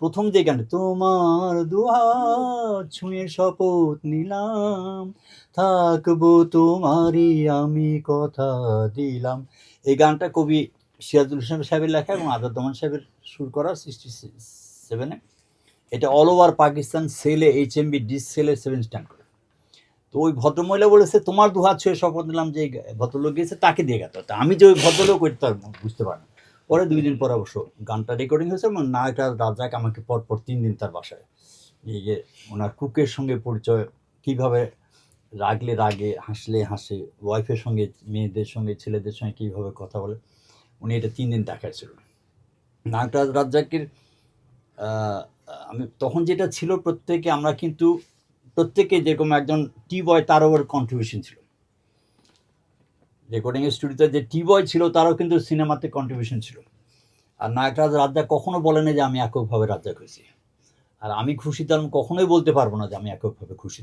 প্রথম যে গানটা, তোমার দুহাত ছুঁয়ে শপথ নিলাম, থাকবো তোমারই আমি কথা দিলাম। এই গানটা কবি সিরাজুল ইসলাম সাহেবের লেখা এবং আজাদ সাহেবের সুর করা 67-এ। এটা অল ওভার পাকিস্তান সেলে HMV ডিস সেলে 7 স্ট্যান্ড করে। তো ওই ভদ্রমহিলা বলেছে তোমার দুহাত ছুঁয়ে শপথ নিলাম, যে ভদ্রলোক গিয়েছে তাকে দিয়ে গেত। আমি যে ওই ভদ্রলোক ওই তার বুঝতে পারি। পরে 2 দিন পরে অবশ্য গানটা রেকর্ডিং হয়েছে এবং নায়কটা রাজ্জাক আমাকে পরপর 3 দিন তার বাসায় এই যে ওনার কুকের সঙ্গে পরিচয়, কীভাবে রাগলে রাগে, হাসলে হাসে, ওয়াইফের সঙ্গে, মেয়েদের সঙ্গে, ছেলেদের সঙ্গে কীভাবে কথা বলে, উনি এটা 3 দিন দেখাইছিল। নায়কটা রাজ্জাকের আমি তখন যেটা ছিল, প্রত্যেকে আমরা কিন্তু প্রত্যেকে যেরকম একজন টি বয়, তারও ওর কন্ট্রিবিউশন ছিল। রেকর্ডিং স্টুডিওতে যে টি বয় ছিল তারও কিন্তু সিনেমাতে কন্ট্রিবিউশন ছিল। আর নায়করাজ রাজ্জাক কখনো বলে না যে আমি এককভাবে রাজ্জাক হয়েছি, আর আমি খুশি, তার কখনোই বলতে পারবো না যে আমি এককভাবে খুশি।